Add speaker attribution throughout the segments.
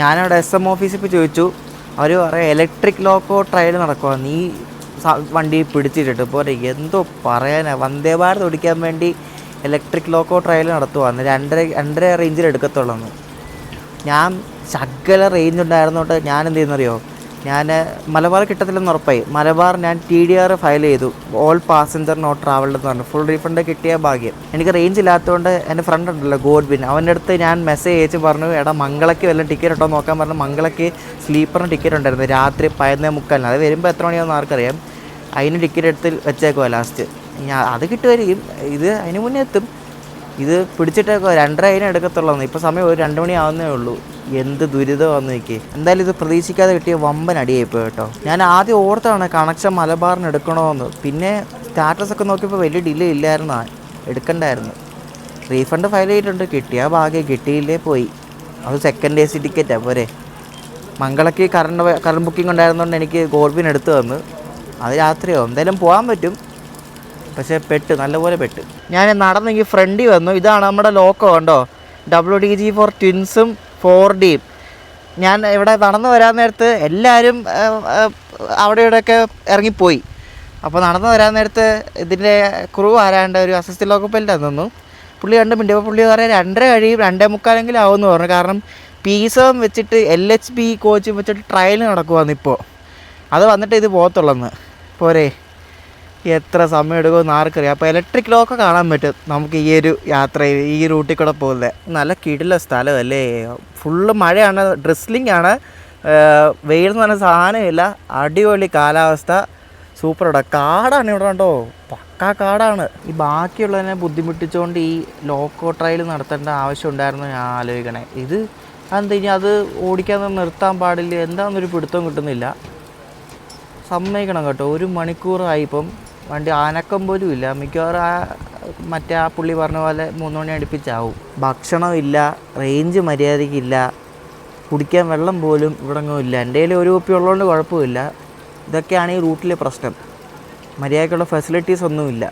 Speaker 1: ഞാനവിടെ SM ഓഫീസിൽ പോയി ചോദിച്ചു. അവർ പറയാം ഇലക്ട്രിക് ലോക്കോ ട്രയൽ നടക്കുക, നീ വണ്ടി പിടിച്ചിട്ടിട്ട് പോരെ. എന്തോ പറയാനാ, വന്ദേ ഭാരത് ഓടിക്കാൻ വേണ്ടി ഇലക്ട്രിക് ലോക്കോ ട്രയൽ നടത്തുവാന്ന്. 2.5 റേഞ്ചിൽ എടുക്കത്തുള്ളൂ. ഞാൻ ശകല റേഞ്ച് ഉണ്ടായിരുന്നോട്ട് ഞാൻ എന്ത് ചെയ്യുന്നറിയോ, ഞാൻ മലബാർ കിട്ടത്തില്ലെന്ന് ഉറപ്പായി. മലബാർ ഞാൻ TDR ഫയൽ ചെയ്തു, ഓൾ പാസഞ്ചർ നോട്ട് ട്രാവൽഡ് എന്ന് പറഞ്ഞു. ഫുൾ റീഫണ്ട് കിട്ടിയ ഭാഗ്യം. എനിക്ക് റേഞ്ച് ഇല്ലാത്തതുകൊണ്ട് എൻ്റെ ഫ്രണ്ട് ഉണ്ടല്ലോ ഗോഡ്വിൻ, അവൻ്റെ അടുത്ത് ഞാൻ മെസ്സേജ് അയച്ച് പറഞ്ഞു, എടാ മംഗളയ്ക്ക് വല്ലതും ടിക്കറ്റ് ഉണ്ടോ നോക്കാൻ പറഞ്ഞു. മംഗളയ്ക്ക് സ്ലീപ്പറിന് ടിക്കറ്റ് ഉണ്ടായിരുന്നു രാത്രി 11:30. അത് വരുമ്പോൾ എത്ര മണിയാണെന്ന് ആർക്കറിയാം. അതിന് ടിക്കറ്റ് എടുത്ത് വെച്ചേക്കുവാ ലാസ്റ്റ്. അത് കിട്ടുമായിരിക്കും, ഇത് അതിന് മുന്നേ എത്തും. ഇത് പിടിച്ചിട്ടേക്കോ 2:30 എടുക്കത്തുള്ളൂ. ഇപ്പോൾ സമയം ഒരു 2 മണി ആവുന്നേ ഉള്ളൂ. എന്ത് ദുരിതം വന്നു നിൽക്കി. എന്തായാലും ഇത് പ്രതീക്ഷിക്കാതെ കിട്ടിയ വമ്പൻ അടിയായിപ്പോയി കേട്ടോ. ഞാൻ ആദ്യം ഓർത്താണ് കണക്ഷൻ മലബാറിന് എടുക്കണമെന്ന്. പിന്നെ സ്റ്റാറ്റസൊക്കെ നോക്കിയപ്പോൾ വലിയ ഡിലേ ഇല്ലായിരുന്നു, എടുക്കണ്ടായിരുന്നു. റീഫണ്ട് ഫയൽ ചെയ്തിട്ടുണ്ട്, കിട്ടിയ ഭാഗ്യം. കിട്ടിയില്ലേ പോയി. അത് സെക്കൻഡ് AC ടിക്കറ്റാണ് പോരെ. മംഗളയ്ക്ക് കറണ്ട് ബുക്കിംഗ് ഉണ്ടായിരുന്നതുകൊണ്ട് എനിക്ക് ഗോൾബിൻ എടുത്തു തന്നു. അത് രാത്രിയോ എന്തായാലും പോകാൻ പറ്റും. പക്ഷേ നല്ലപോലെ പെട്ട്. ഞാൻ നടന്നെങ്കിൽ ഫ്രണ്ടിൽ വന്നു. ഇതാണ് നമ്മുടെ ലോക്കോ കണ്ടോ, WDG ഫോർ ട്വിൻസും 4Dയും. ഞാൻ ഇവിടെ നടന്നു വരാൻ നേരത്ത് എല്ലാവരും അവിടെ ഇവിടെയൊക്കെ ഇറങ്ങിപ്പോയി. അപ്പോൾ നടന്നു വരാൻ നേരത്ത് ഇതിൻ്റെ ക്രൂ ആരാണ്ട് ഒരു അസിസ്റ്റൻ്റ് ലോക്കോ പൈലറ്റാന്ന് തോന്നുന്നു, പുള്ളി കണ്ട് മിണ്ടി. അപ്പോൾ പുള്ളി പറയാൻ 2:30 കഴിയും, 2:45 ആവുമെന്ന് പറഞ്ഞു. കാരണം പീസം വെച്ചിട്ട് LHB കോച്ച് വെച്ചിട്ട് ട്രയൽ നടക്കുവാന്ന് ഇപ്പോൾ. അത് വന്നിട്ട് ഇത് പോകത്തുള്ളെന്ന് പോരെ. എത്ര സമയം എടുക്കുമെന്ന് ആർക്കറിയാം. അപ്പോൾ ഇലക്ട്രിക് ലോക്ക് കാണാൻ പറ്റും നമുക്ക് ഈ ഒരു യാത്രയിൽ, ഈ റൂട്ടിൽ കൂടെ പോകുന്നത്. നല്ല കിടില സ്ഥലമല്ലേ. ഫുള്ള് മഴയാണ്, ഡ്രിസ്ലിംഗ് ആണ്, വെയിലെന്ന് പറഞ്ഞ സാധനമില്ല. അടിപൊളി കാലാവസ്ഥ, സൂപ്പർ. ഇവിടെ കാടാണ്, ഇവിടെ കണ്ടോ പക്കാ കാടാണ്. ഈ ബാക്കിയുള്ളതിനെ ബുദ്ധിമുട്ടിച്ചുകൊണ്ട് ഈ ലോക്കോ ട്രയൽ നടത്തേണ്ട ആവശ്യം ഉണ്ടായിരുന്നു ഞാൻ ആലോചിക്കണേ. ഇത് എന്താ ഇനി അത് ഓടിക്കാൻ നിർത്താൻ പാടില്ല, എന്താണെന്നൊരു പിടുത്തം കിട്ടുന്നില്ല. സമ്മതിക്കണം കേട്ടോ, 1 മണിക്കൂറായി ഇപ്പം വണ്ടി അനക്കം പോലും ഇല്ല. മിക്കവാറും ആ പുള്ളി പറഞ്ഞ പോലെ 3 മണി അടുപ്പിച്ചാവും. ഭക്ഷണമില്ല, റേഞ്ച് മര്യാദയ്ക്കില്ല, കുടിക്കാൻ വെള്ളം പോലും ഇവിടെങ്ങും ഇല്ല. എൻ്റെ കയ്യിൽ ഒരു കുപ്പി ഉള്ളതുകൊണ്ട് കുഴപ്പമില്ല. ഇതൊക്കെയാണ് ഈ റൂട്ടിലെ പ്രശ്നം. മര്യാദയ്ക്കുള്ള ഫെസിലിറ്റീസ് ഒന്നുമില്ല,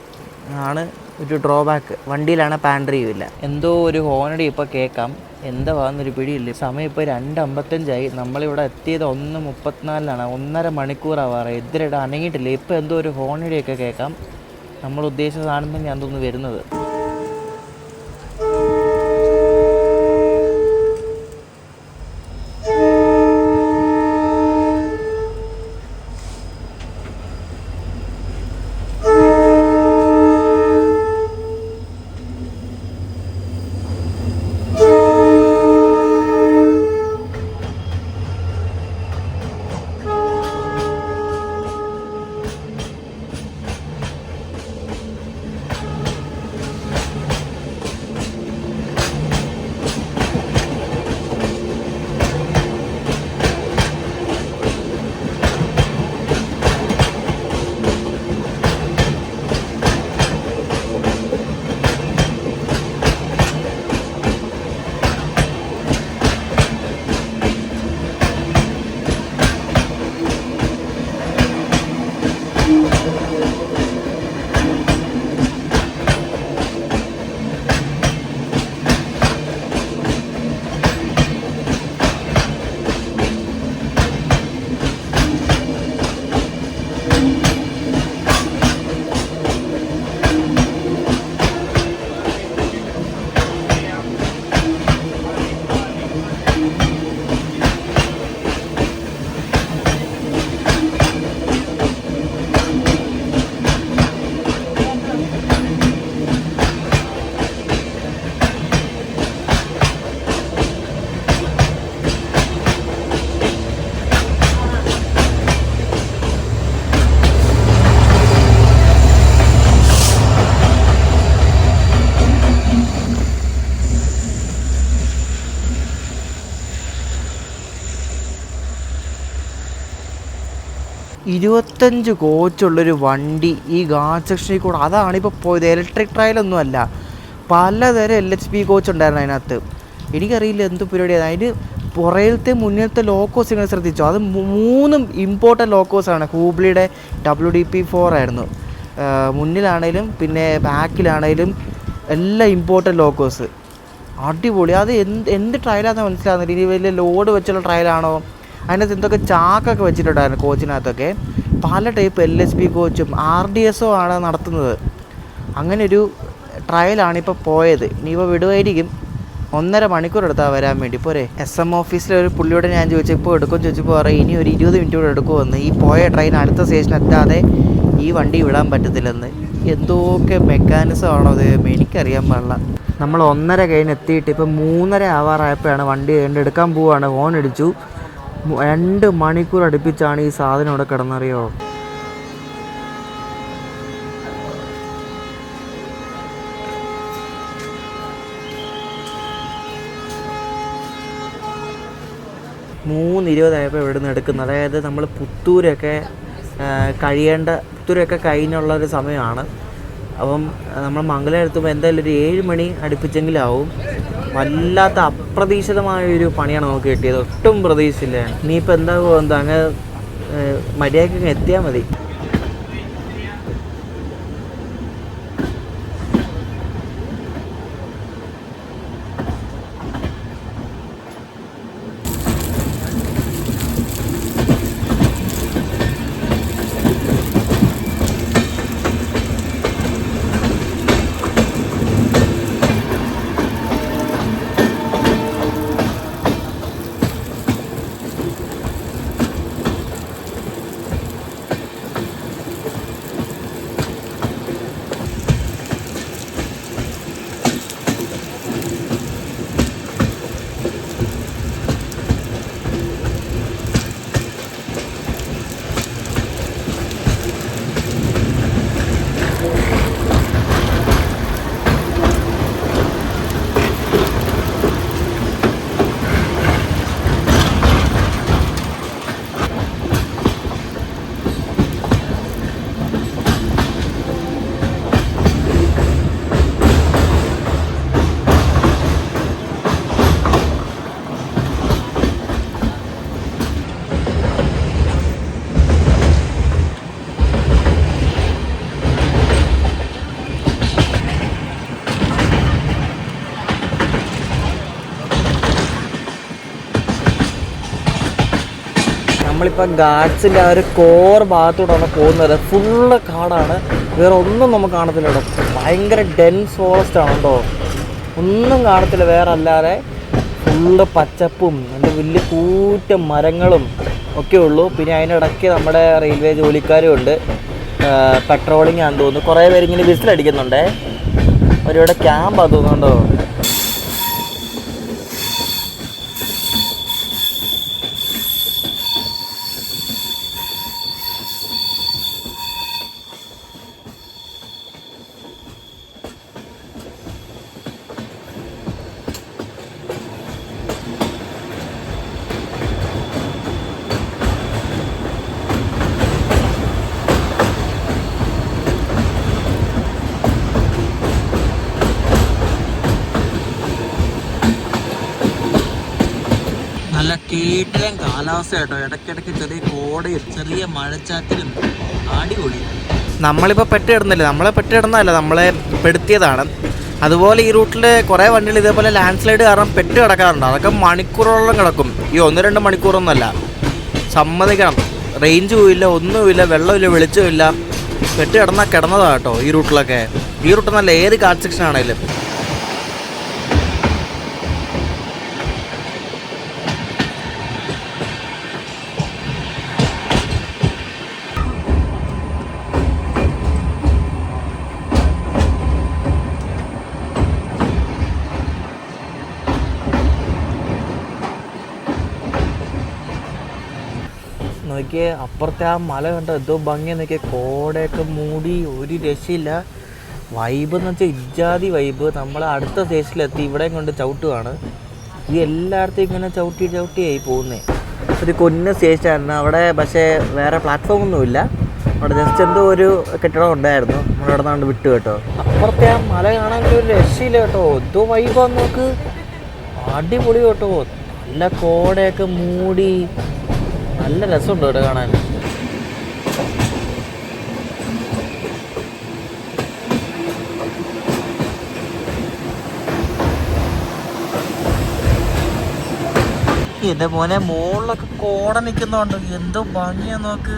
Speaker 1: ആണ് ഒരു ഡ്രോബാക്ക്. വണ്ടിയിലാണ് പാൻട്രിയും ഇല്ല. എന്തോ ഒരു ഹോണടി ഇപ്പോൾ കേൾക്കാം, എന്താ വന്നൊരു പിടിയില്ല. സമയം ഇപ്പോൾ 2:55. നമ്മളിവിടെ എത്തിയത് 1:34. 1.5 മണിക്കൂറാവാറ്. എതിരിടെ അനങ്ങിയിട്ടില്ല. ഇപ്പോൾ എന്തോ ഒരു ഹോണടിയൊക്കെ കേൾക്കാം. നമ്മൾ ഉദ്ദേശിച്ച സാധനം തന്നെയാണ് തോന്നുന്നു വരുന്നത്. ഇരുപത്തഞ്ച് കോച്ചുള്ളൊരു വണ്ടി ഈ ഗാർഡ് സെക്ഷനിൽ കൂടെ. അതാണിപ്പോൾ പോയത്. ഇലക്ട്രിക് ട്രയലൊന്നും അല്ല, പലതരം LHB കോച്ച് ഉണ്ടായിരുന്നു അതിനകത്ത്. എനിക്കറിയില്ല എന്ത് പരിപാടിയാണ്. അതിന് പുറയിലത്തെ മുന്നിലത്തെ ലോക്കോസ് നിങ്ങൾ ശ്രദ്ധിച്ചോ, അത് 3 ഇമ്പോർട്ടൻ്റ് ലോക്കോസാണ്. ഹൂബ്ലിയുടെ WDP4 ആയിരുന്നു മുന്നിലാണേലും പിന്നെ ബാക്കിലാണേലും എല്ലാം ഇമ്പോർട്ടൻ്റ് ലോക്കോസ്. അടിപൊളി. അത് എന്ത് ട്രയലാണെന്ന് മനസ്സിലാകുന്നില്ല. ഇനി വലിയ ലോഡ് വെച്ചുള്ള ട്രയലാണോ, അതിനകത്ത് എന്തൊക്കെ ചാക്കൊക്കെ വെച്ചിട്ടുണ്ടായിരുന്നു കോച്ചിനകത്തൊക്കെ. പല ടൈപ്പ് LSP കോച്ചും RDSO ആണ് നടത്തുന്നത്. അങ്ങനെയൊരു ട്രയലാണിപ്പോൾ പോയത്. ഇനിയിപ്പോൾ വിടുമായിരിക്കും. 1.5 മണിക്കൂർ എടുത്താൽ വരാൻ വേണ്ടി. പോരെ. SM ഓഫീസിലെ ഒരു പുള്ളിയോട് ഞാൻ ചോദിച്ചപ്പോൾ എടുക്കും ചോദിച്ചപ്പോൾ പറയും ഇനി ഒരു 20 മിനിറ്റ് കൂടെ എടുക്കുമെന്ന്. ഈ പോയ ട്രെയിൻ അടുത്ത സ്റ്റേഷൻ എത്താതെ ഈ വണ്ടി വിടാൻ പറ്റത്തില്ലെന്ന്. എന്തൊക്കെ മെക്കാനിസം ആണോ അത്, എനിക്കറിയാൻ പാടില്ല. നമ്മൾ 1:30 കഴിഞ്ഞ് എത്തിയിട്ട് ഇപ്പോൾ 3:30 ആവാറായപ്പോഴാണ് വണ്ടി എടുക്കാൻ പോവുകയാണ്. ഹോൺ അടിച്ചു. 2 മണിക്കൂർ അടുപ്പിച്ചാണ് ഈ സാധനം ഇവിടെ കിടന്നറിയോ. മൂന്ന് 20 ഇവിടെ നിന്ന് എടുക്കുന്നത്. അതായത് നമ്മൾ പുത്തൂരൊക്കെ കഴിഞ്ഞുള്ളൊരു സമയമാണ്. അപ്പം നമ്മൾ മംഗലം എത്തുമ്പോൾ എന്തായാലും ഒരു 7 മണി അടുപ്പിച്ചെങ്കിലാവും. വല്ലാത്ത അപ്രതീക്ഷിതമായൊരു പണിയാണ് നമുക്ക് കിട്ടിയത്. ഒട്ടും പ്രതീക്ഷിച്ചില്ല. ഇനിയിപ്പോൾ എന്താകുമോ എന്താ, അങ്ങ് മര്യാദയ്ക്ക് എത്തിയാൽ മതി. നമ്മളിപ്പോൾ ഗാഡ്സിൻ്റെ ആ ഒരു കോർ ഭാഗത്തോട്ടാണ് പോകുന്നത്. ഫുള്ള് കാടാണ്, വേറെ ഒന്നും നമുക്ക് കാണത്തില്ല കേട്ടോ. ഭയങ്കര ഡെൻസ് ഫോറസ്റ്റ് ആണ് കേട്ടോ. ഒന്നും കാണത്തില്ല വേറെ അല്ലാതെ. ഫുള്ള് പച്ചപ്പും നല്ല വലിയ കൂറ്റം മരങ്ങളും ഒക്കെ ഉള്ളൂ. പിന്നെ അതിനിടയ്ക്ക് നമ്മുടെ റെയിൽവേ ജോലിക്കാരും ഉണ്ട്. പെട്രോളിംഗ് ആണെന്ന് തോന്നുന്നു. കുറേ പേരിങ്ങനെ വിസിലടിക്കുന്നുണ്ടേ. അവരിവിടെ ക്യാമ്പാണ് തോന്നുന്നുണ്ടോ. നല്ല കേട്ടിലും കാലാവസ്ഥ കേട്ടോ. ഇടയ്ക്കിടയ്ക്ക് ചെറിയ കോടയും ചെറിയ മഴച്ചാറ്റിലും അടിപൊളി. നമ്മളിപ്പോൾ പെട്ടിടുന്നില്ല, നമ്മളെ പെട്ടിടുന്നതല്ല, നമ്മളെ പെടുത്തിയതാണ്. അതുപോലെ ഈ റൂട്ടിൽ കുറേ വണ്ടികൾ ഇതേപോലെ ലാൻഡ് സ്ലൈഡ് കാരണം പെട്ട് കിടക്കാറുണ്ട്. അതൊക്കെ മണിക്കൂറോളം കിടക്കും. ഈ 1-2 മണിക്കൂറൊന്നുമല്ല, സമ്മതിക്കണം. റേഞ്ചും ഇല്ല, ഒന്നുമില്ല, വെള്ളമില്ല, വെളിച്ചമില്ല. പെട്ട് കിടന്നതാണ് കേട്ടോ ഈ റൂട്ടിലൊക്കെ. ഈ റൂട്ടെന്നല്ല, ഏത് കാർഡ് സെക്ഷൻ ആണെങ്കിലും. നോക്കിയേ അപ്പുറത്തെ ആ മല കണ്ടോ, എന്തോ ഭംഗി. നോക്കിയേ കോടയൊക്കെ മൂടി, ഒരു രക്ഷയില്ല. വൈബ് എന്ന് വെച്ചാൽ ഇജാതി വൈബ്. നമ്മൾ അടുത്ത സ്റ്റേഷനിലെത്തി, ഇവിടെയും കൊണ്ട് ചവിട്ടുവാണ്. ഇത് എല്ലായിടത്തും ഇങ്ങനെ ചവിട്ടിയായി പോകുന്നേ. ഒരു കൊന്ന സ്റ്റേഷനായിരുന്നു അവിടെ. പക്ഷേ വേറെ പ്ലാറ്റ്ഫോമൊന്നുമില്ല അവിടെ. ജസ്റ്റ് എന്തോ ഒരു കെട്ടിടം ഉണ്ടായിരുന്നു. നമ്മളവിടെ നിന്നാണ്ട് വിട്ടു കേട്ടോ. അപ്പുറത്തെ ആ മല കാണാൻ ഒരു രക്ഷയില്ല കേട്ടോ. എന്തോ വൈബാന്ന് നോക്ക്, അടിപൊളി കേട്ടോ. നല്ല കോടയൊക്കെ മൂടി, നല്ല രസമുണ്ട് ഇവിടെ കാണാൻ. എൻ്റെ മോനെ മുകളിലൊക്കെ കോട നിൽക്കുന്നുണ്ട്, എന്തോ ഭംഗിയാ നോക്ക്.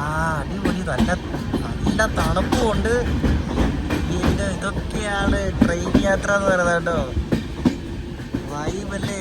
Speaker 1: ആ അടിപൊളി, നല്ല നല്ല തണുപ്പുമുണ്ട്. ഇതൊക്കെയാണ് ട്രെയിൻ യാത്ര എന്ന് പറയുന്നത് കേട്ടോ. വൈബല്ലേ.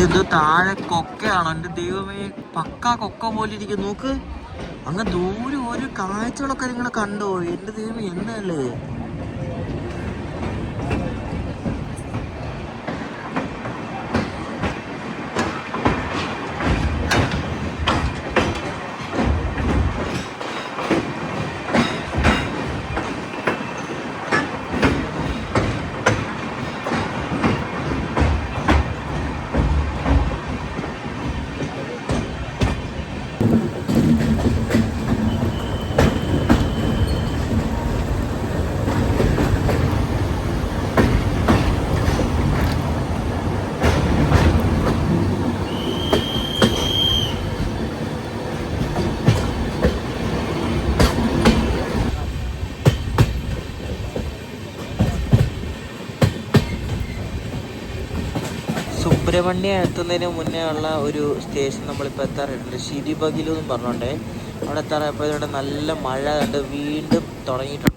Speaker 1: ഇത് താഴെ കൊക്കയാണോ എൻ്റെ ദൈവമേ, പക്കാ കൊക്ക പോലെ ഇരിക്കും നോക്ക്. അങ്ങ് ദൂരെ ഒരു കാഴ്ചകളൊക്കെ നിങ്ങൾ കണ്ടോ? എൻ്റെ ദൈവമേ എന്നല്ലേ. സുബ്രഹ്മണ്യം എത്തുന്നതിന് മുന്നേ ഉള്ള ഒരു സ്റ്റേഷൻ നമ്മളിപ്പോൾ എത്താറുണ്ട്, ശിരിബഗിലു എന്നും പറഞ്ഞോണ്ടേ. അവിടെ എത്താറപ്പോൾ ഇവിടെ നല്ല മഴ കണ്ട് വീണ്ടും തുടങ്ങിയിട്ടുണ്ട്.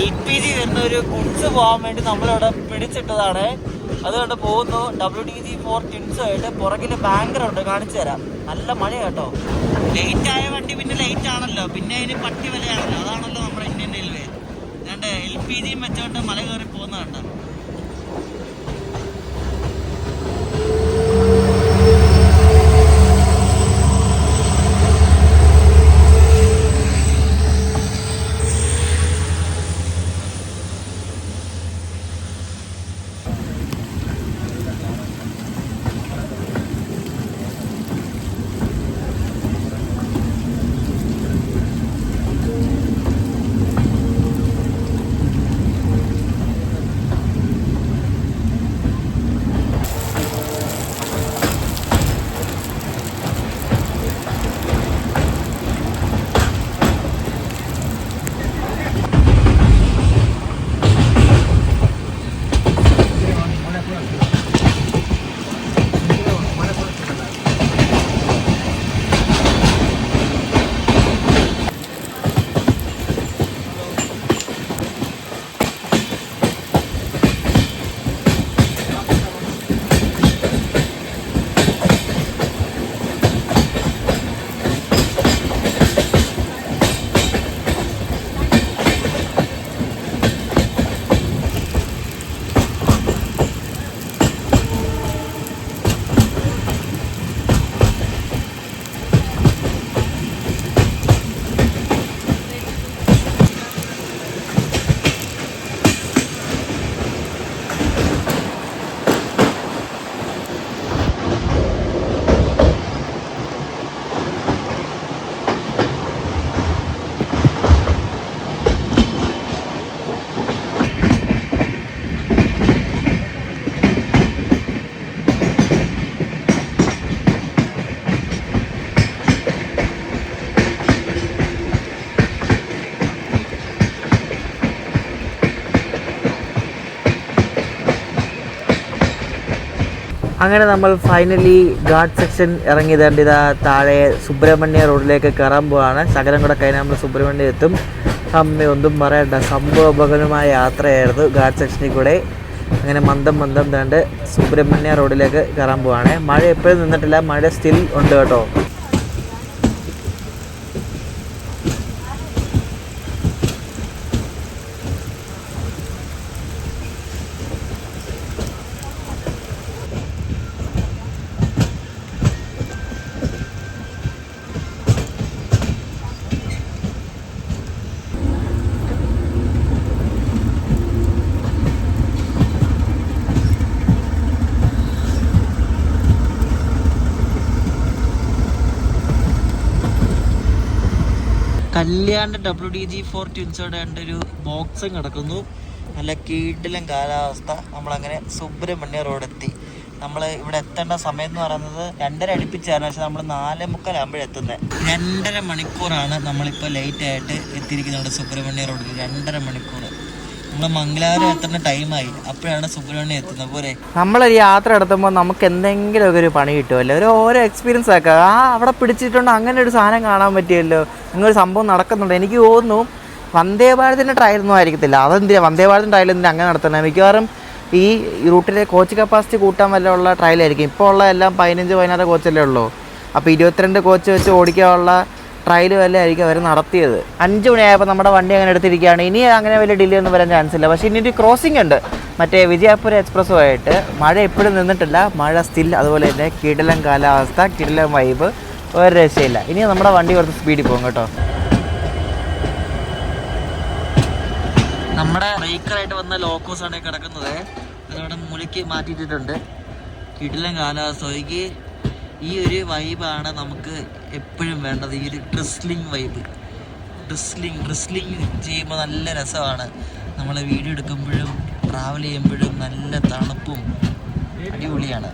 Speaker 1: LPG വരുന്ന ഒരു ഗുഡ്സ് പോകാൻ വേണ്ടി നമ്മളിവിടെ പിടിച്ചിട്ടതാണ്. അതുകൊണ്ട് പോകുന്നു. WTC4 ടിൻസുമായിട്ട് പുറകിൽ ബാങ്കർ ഉണ്ട്, കാണിച്ചു തരാം. നല്ല മഴ കേട്ടോ. ലേറ്റ് ആയ വണ്ടി പിന്നെ ലേറ്റ് ആണല്ലോ, പിന്നെ അതിന് പട്ടി വിലയാണല്ലോ. അതാണല്ലോ നമ്മുടെ ഇന്ത്യൻ റെയിൽവേ. അതുകൊണ്ട് LPGയും വെച്ചോണ്ട് മല കയറി പോകുന്നതുണ്ട്. അങ്ങനെ നമ്മൾ ഫൈനലി ഗാർഡ് സെക്ഷൻ ഇറങ്ങിയതാണ്ട് ഇതാ താഴെ സുബ്രഹ്മണ്യ റോഡിലേക്ക് കയറാൻ പോവാണ്. ശകലം കൂടെ കഴിഞ്ഞാൽ നമ്മൾ സുബ്രഹ്മണ്യം എത്തും. അമ്മ ഒന്നും പറയണ്ട, സംഭവബഹുലമായ യാത്രയായിരുന്നു ഗാർഡ് സെക്ഷനിൽ കൂടെ. അങ്ങനെ മന്ദം താണ്ട് സുബ്രഹ്മണ്യ റോഡിലേക്ക് കയറാൻ പോവാണ്. മഴ എപ്പോഴും നിന്നിട്ടില്ല, മഴ സ്റ്റിൽ ഉണ്ട് കേട്ടോ. കല്യാണ്ട് WDG4 ട്വിൻസോടെ ഒരു ബോക്സും കിടക്കുന്നു. നല്ല കീട്ടിലും കാലാവസ്ഥ. നമ്മളങ്ങനെ സുബ്രഹ്മണ്യ റോഡെത്തി. നമ്മൾ ഇവിടെ എത്തേണ്ട സമയം എന്ന് പറയുന്നത് 2:30 അടുപ്പിച്ചാണ്. പക്ഷെ നമ്മൾ 4:45 എത്തുന്നത്. 2.5 മണിക്കൂറാണ് നമ്മളിപ്പോൾ ലേറ്റായിട്ട് എത്തിയിരിക്കുന്നത് സുബ്രഹ്മണ്യ റോഡിൽ. 2.5 മണിക്കൂർ. നമ്മൾ മംഗലാപുരം എത്തേണ്ട ടൈമായി, അപ്പോഴാണ് സുബ്രഹ്മണ്യം എത്തുന്നത്. പോലെ നമ്മളൊരു യാത്ര നടത്തുമ്പോൾ നമുക്ക് എന്തെങ്കിലുമൊക്കെ ഒരു പണി കിട്ടുമല്ലോ, ഓരോ എക്സ്പീരിയൻസ് ആക്കുക. അവിടെ പിടിച്ചിട്ടുണ്ട് അങ്ങനെ ഒരു സാധനം കാണാൻ പറ്റിയല്ലോ, ഇങ്ങനൊരു സംഭവം നടക്കുന്നുണ്ട്. എനിക്ക് തോന്നുന്നു വന്ദേ ഭാരതിൻ്റെ ട്രയലൊന്നും ആയിരിക്കത്തില്ല. അതെന്തിനാ വന്ദേ ഭാരതിൻ്റെ ട്രയൽ എന്തിനാ അങ്ങനെ നടത്തുന്നത്? മിക്കവാറും ഈ റൂട്ടിലെ കോച്ച് കപ്പാസിറ്റി കൂട്ടാൻ വല്ല ഉള്ള ട്രയലായിരിക്കും. ഇപ്പോൾ ഉള്ള എല്ലാം 15-16 കോച്ചല്ലേ ഉള്ളൂ. അപ്പോൾ 22 കോച്ച് വെച്ച് ഓടിക്കാനുള്ള ട്രയൽ വല്ല ആയിരിക്കും അവർ നടത്തിയത്. 5 മണിയായപ്പോൾ നമ്മുടെ വണ്ടി അങ്ങനെ എടുത്തിരിക്കുകയാണ്. ഇനി അങ്ങനെ വലിയ ഡിലേ ഒന്നും വരാൻ ചാൻസ് ഇല്ല. പക്ഷേ ഇനി ഒരു ക്രോസിംഗ് ഉണ്ട് മറ്റേ വിജയപുര എക്സ്പ്രസ്സുമായിട്ട്. മഴ എപ്പോഴും നിന്നിട്ടില്ല, മഴ സ്റ്റിൽ. അതുപോലെ തന്നെ കിടിലം കാലാവസ്ഥ, കിടിലം വൈബ്, ഒരു രക്ഷയില്ല. ഇനി നമ്മുടെ വണ്ടി കുറച്ച് സ്പീഡിൽ പോകും കേട്ടോ. നമ്മുടെ ബ്രേക്കറായിട്ട് വന്ന ലോക്കോസാണ് കിടക്കുന്നത്. അതവിടെ മൂലയ്ക്ക് മാറ്റിയിട്ടിട്ടുണ്ട്. കിടിലം കാലാവസ്ഥയ്ക്ക് ഈ ഒരു വൈബാണ് നമുക്ക് എപ്പോഴും വേണ്ടത്. ഈ ഒരു ഡ്രിസ്ലിംഗ് വൈബ്. ഡ്രിസ്ലിംഗ് ചെയ്യുമ്പോൾ നല്ല രസമാണ്. നമ്മൾ വീഡിയോ എടുക്കുമ്പോഴും ട്രാവൽ ചെയ്യുമ്പോഴും നല്ല തണുപ്പും അടിപൊളിയാണ്.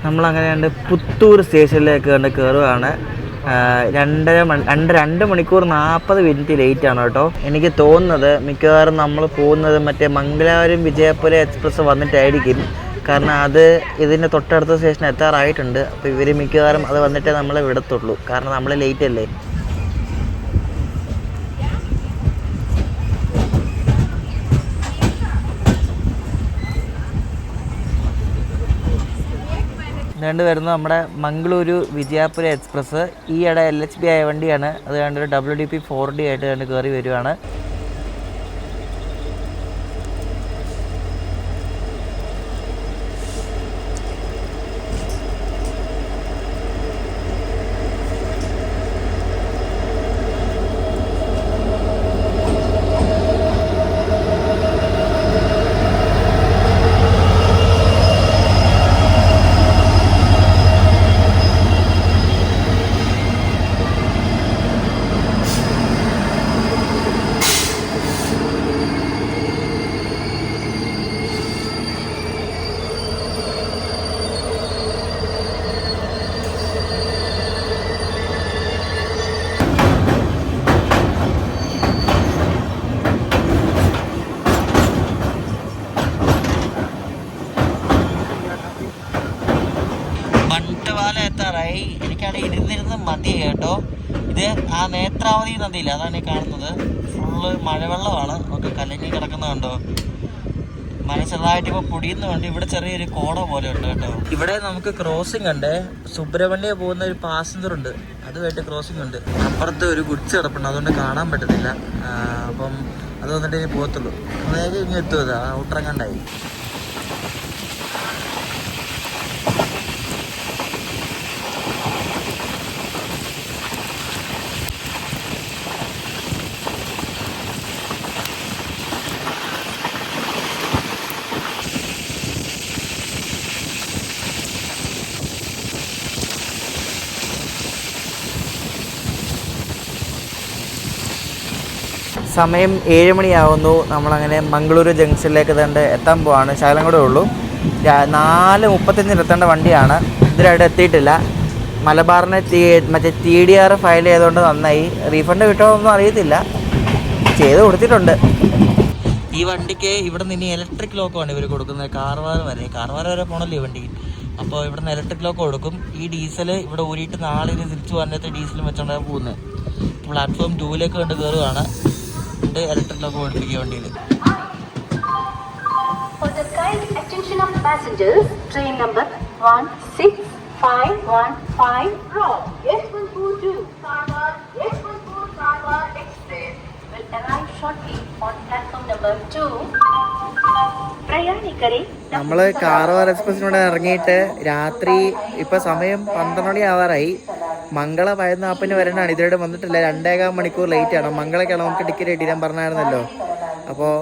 Speaker 1: നമ്മളങ്ങനെ കണ്ട് പുത്തൂർ സ്റ്റേഷനിലേക്ക് കണ്ട് കയറുകയാണ്. 2 മണിക്കൂർ 40 മിനിറ്റ് ലേറ്റാണ് കേട്ടോ. എനിക്ക് തോന്നുന്നത് മിക്കവാറും നമ്മൾ പോകുന്നത് മറ്റേ മംഗലാപുരം വിജയപുര എക്സ്പ്രസ് വന്നിട്ടായിരിക്കും. കാരണം അത് ഇതിൻ്റെ തൊട്ടടുത്ത സ്റ്റേഷൻ എത്താറായിട്ടുണ്ട്. അപ്പോൾ ഇവർ മിക്കവാറും അത് വന്നിട്ടേ നമ്മളെ വിടത്തുള്ളൂ. കാരണം നമ്മൾ ലേറ്റ് അല്ലേ. അതുകൊണ്ട് വരുന്നത് നമ്മുടെ മംഗളൂരു വിജയപുര എക്സ്പ്രസ്. ഈയിടെ LHB ആയ വണ്ടിയാണ്. അത് കണ്ടൊരു WDP 4D ആയിട്ട് കണ്ട് കയറി വരുവാണ്. ഇവിടെയൊക്കെ അവിടെ ഇരുന്നിരുന്ന് മതി കേട്ടോ. ഇത് ആ നേത്രാവതി നദിയില്ല, അതാണ് ഈ കാണുന്നത്. ഫുള്ള് മഴവെള്ളമാണ്. ഒക്കെ കലങ്ങി കിടക്കുന്നത് കണ്ടോ. മഴ ചെറുതായിട്ട് ഇപ്പോൾ പൊടിയുന്നുണ്ട്. ഇവിടെ ചെറിയൊരു കോട പോലെ ഉണ്ട് കേട്ടോ. ഇവിടെ നമുക്ക് ക്രോസിംഗ് ഉണ്ട്. സുബ്രഹ്മണ്യ പോകുന്ന ഒരു പാസഞ്ചർ ഉണ്ട്, അതുമായിട്ട് ക്രോസിംഗ് ഉണ്ട്. അപ്പുറത്ത് ഒരു ഗുഡ്സ് കിടപ്പുണ്ട്, അതുകൊണ്ട് കാണാൻ പറ്റത്തില്ല. അപ്പം അത് വന്നിട്ട് ഇനി പോകത്തുള്ളൂ. വേഗം ഇങ്ങനെ എത്തുക, ഔട്ടറങ്ങാണ്ടായി. സമയം 7 മണിയാവുന്നു. നമ്മളങ്ങനെ മംഗളൂരു ജംഗ്ഷനിലേക്ക് തന്നെ എത്താൻ പോവാണ്. ശകലം കൂടെ ഉള്ളൂ. 4:35 എത്തേണ്ട വണ്ടിയാണ്. ഇതിലായിട്ട് എത്തിയിട്ടില്ല. മലബാറിനെ മറ്റേ TDR ഫയൽ ചെയ്തുകൊണ്ട് നന്നായി. റീഫണ്ട് കിട്ടുമോന്നൊന്നും അറിയത്തില്ല, ചെയ്ത് കൊടുത്തിട്ടുണ്ട്. ഈ വണ്ടിക്ക് ഇവിടെ നിന്ന് ഇനി ഇലക്ട്രിക് ലോക്കാണ് ഇവർ കൊടുക്കുന്നത്. കാർവാർ വരെ പോകണല്ലോ ഈ വണ്ടിക്ക്. അപ്പോൾ ഇവിടെ നിന്ന് ഇലക്ട്രിക് ലോക്ക് കൊടുക്കും. ഈ ഡീസൽ ഇവിടെ ഊരിയിട്ട് നാളെ ഇനി തിരിച്ചു വന്നിട്ട് ഡീസലും വെച്ചോണ്ടാണ് പോകുന്നത്. പ്ലാറ്റ്ഫോം 2ലേക്ക് കണ്ട് കയറുകയാണ്. ഇലക്ട്രിക് ലോക്ക് ഓടിപ്പിക്കുക വണ്ടിയിൽ.
Speaker 2: For the kind attention of passengers, train number 16515 from S142 Karwar Express will arrive shortly on platform number 2.
Speaker 1: നമ്മൾ കാർവാർ എക്സ്പ്രസിനോട് ഇറങ്ങിയിട്ട് രാത്രി ഇപ്പം സമയം 12 മണി ആവാറായി. മംഗള 14:40 വരെയാണ്. ഇതിലൂടെ വന്നിട്ടില്ല. 2.25 മണിക്കൂർ ലേറ്റാണ്. മംഗളയ്ക്കാണ് നമുക്ക് ടിക്കറ്റ് കിട്ടിയാൻ പറഞ്ഞായിരുന്നല്ലോ. അപ്പോൾ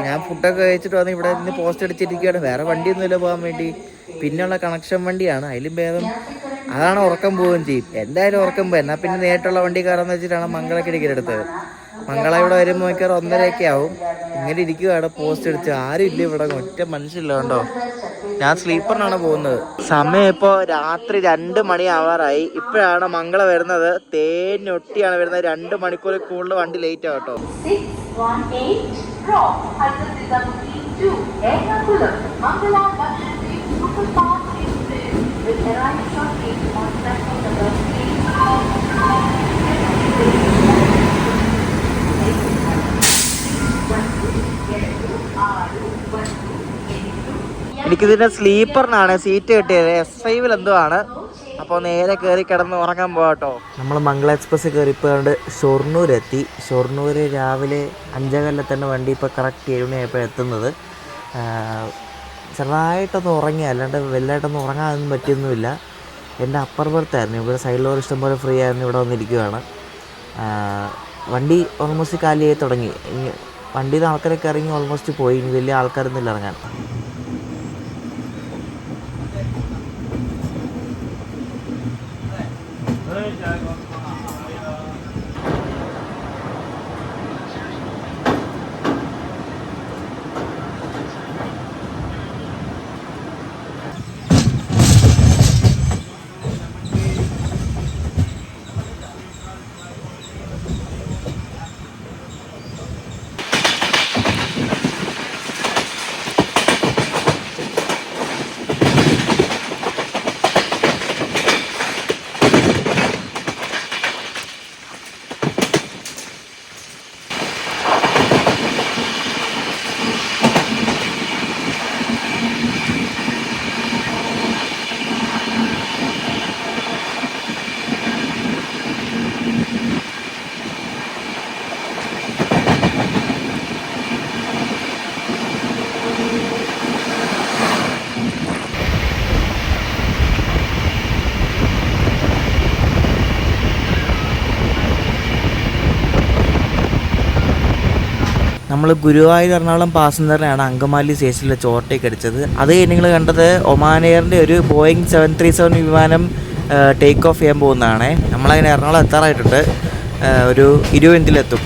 Speaker 1: ഞാൻ ഫുഡൊക്കെ കഴിച്ചിട്ട് വന്ന് ഇവിടെ നിന്ന് പോസ്റ്റ് അടിച്ചിരിക്കുകയാണ്. വേറെ വണ്ടിയൊന്നുമില്ല പോകാൻ വേണ്ടി. പിന്നെയുള്ള കണക്ഷൻ വണ്ടിയാണ്. അതിലും ഭേദം അതാണ്. ഉറക്കം പോവുകയും ചെയ്യും. എന്തായാലും ഉറക്കം പോകും. എന്നാൽ പിന്നെ നേരിട്ടുള്ള വണ്ടി കയറാമെന്ന് വെച്ചിട്ടാണ് മംഗളയ്ക്ക് ടിക്കറ്റ് എടുത്തത്. മംഗള ഇവിടെ വരുമ്പോൾ നോക്കിയാൽ 1:30 ആവും. ഇങ്ങനെ ഇരിക്കുകയാണ് പോസ്റ്റ് അടിച്ച്. ആരും ഇല്ല ഇവിടെ, ഒറ്റ മനുഷ്യല്ല കണ്ടോ. ഞാൻ സ്ലീപ്പറിനാണ് പോകുന്നത്. സമയം ഇപ്പോൾ രാത്രി 2 മണി ആവാറായി. ഇപ്പോഴാണ് മംഗള വരുന്നത്. തേനൊട്ടിയാണ് വരുന്നത്. 2 മണിക്കൂറിൽ കൂടുതൽ വണ്ടി ലേറ്റ് ആവും കേട്ടോ. എനിക്കിതിൻ്റെ സ്ലീപ്പറിനാണ് സീറ്റ് കിട്ടിയത്. S5 എന്തോ ആണ്. അപ്പോൾ നേരെ കയറി കിടന്ന് ഉറങ്ങാൻ പോകാട്ടോ. നമ്മൾ മംഗള എക്സ്പ്രസ് കയറിപ്പോണ്ട് ഷൊർണൂർ എത്തി. ഷൊർണൂർ രാവിലെ 5:15 തന്നെ വണ്ടി ഇപ്പോൾ കറക്റ്റ് 7 മണിയായപ്പോൾ എത്തുന്നത്. ചെറുതായിട്ടൊന്ന് ഉറങ്ങി, അല്ലാണ്ട് വലുതായിട്ടൊന്നും ഉറങ്ങാനൊന്നും പറ്റിയൊന്നുമില്ല. എൻ്റെ അപ്പർ ബർത്തായിരുന്നു. ഇവിടെ സൈഡിലോർ ഇഷ്ടംപോലെ ഫ്രീ ആയിരുന്നു. ഇവിടെ വന്നിരിക്കുകയാണ്. വണ്ടി ഓൾമോസ്റ്റ് കാലിയായി തുടങ്ങി. വണ്ടിയിൽ നിന്ന് ആൾക്കാരൊക്കെ ഇറങ്ങി ഓൾമോസ്റ്റ് പോയി. ഇനി വലിയ ആൾക്കാരൊന്നുമില്ല ഇറങ്ങാൻ. നമ്മൾ ഗുരുവായൂർ എറണാകുളം പാസഞ്ചറിനാണ് അങ്കമാലി സ്റ്റേഷനിൽ ചോർട്ടേക്ക് അടിച്ചത്. അത് നിങ്ങൾ കണ്ടത് ഒമാൻ എയറിൻ്റെ ഒരു ബോയിങ് 737 വിമാനം ടേക്ക് ഓഫ് ചെയ്യാൻ പോകുന്നതാണ്. നമ്മളതിന് എറണാകുളം എത്താറായിട്ടുണ്ട്. ഒരു 20 മിനിറ്റിലെത്തും.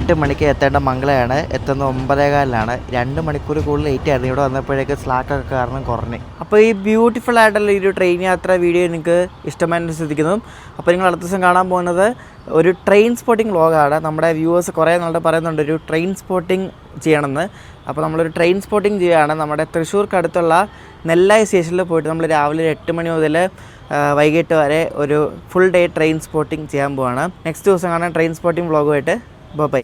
Speaker 1: 8 മണിക്ക് എത്തേണ്ട മംഗളയാണ് എത്തുന്നത് 9:15-ലാണ്. 2 മണിക്കൂർ കൂടുതൽ ലേറ്റ് ആയിരുന്നു. ഇവിടെ വന്നപ്പോഴേക്ക് സ്ലാക്കൊക്കെ കാരണം കുറഞ്ഞു. അപ്പോൾ ഈ ബ്യൂട്ടിഫുൾ ആയിട്ടുള്ള ഈ ഒരു ട്രെയിൻ യാത്ര വീഡിയോ നിങ്ങൾക്ക് ഇഷ്ടമായെന്ന് ശ്രദ്ധിക്കുന്നു. അപ്പോൾ നിങ്ങൾ അടുത്ത ദിവസം കാണാൻ പോകുന്നത് ഒരു ട്രെയിൻ സ്പോട്ടിംഗ് വ്ളോഗാണ്. നമ്മുടെ വ്യൂവേഴ്സ് കുറേ നാളുടെ പറയുന്നുണ്ട് ഒരു ട്രെയിൻ സ്പോട്ടിംഗ് ചെയ്യണമെന്ന്. അപ്പോൾ നമ്മളൊരു ട്രെയിൻ സ്പോട്ടിംഗ് ചെയ്യുകയാണ്. നമ്മുടെ തൃശ്ശൂർക്കടുത്തുള്ള നെല്ലായി സ്റ്റേഷനിൽ പോയിട്ട് നമ്മൾ രാവിലെ 8 മണി മുതൽ വൈകിട്ട് വരെ ഒരു ഫുൾ ഡേ ട്രെയിൻ സ്പോട്ടിംഗ് ചെയ്യാൻ പോവാണ്. നെക്സ്റ്റ് ദിവസം കാണാൻ ട്രെയിൻ സ്പോട്ടിംഗ് വ്ളോഗുമായിട്ട് ബൈ.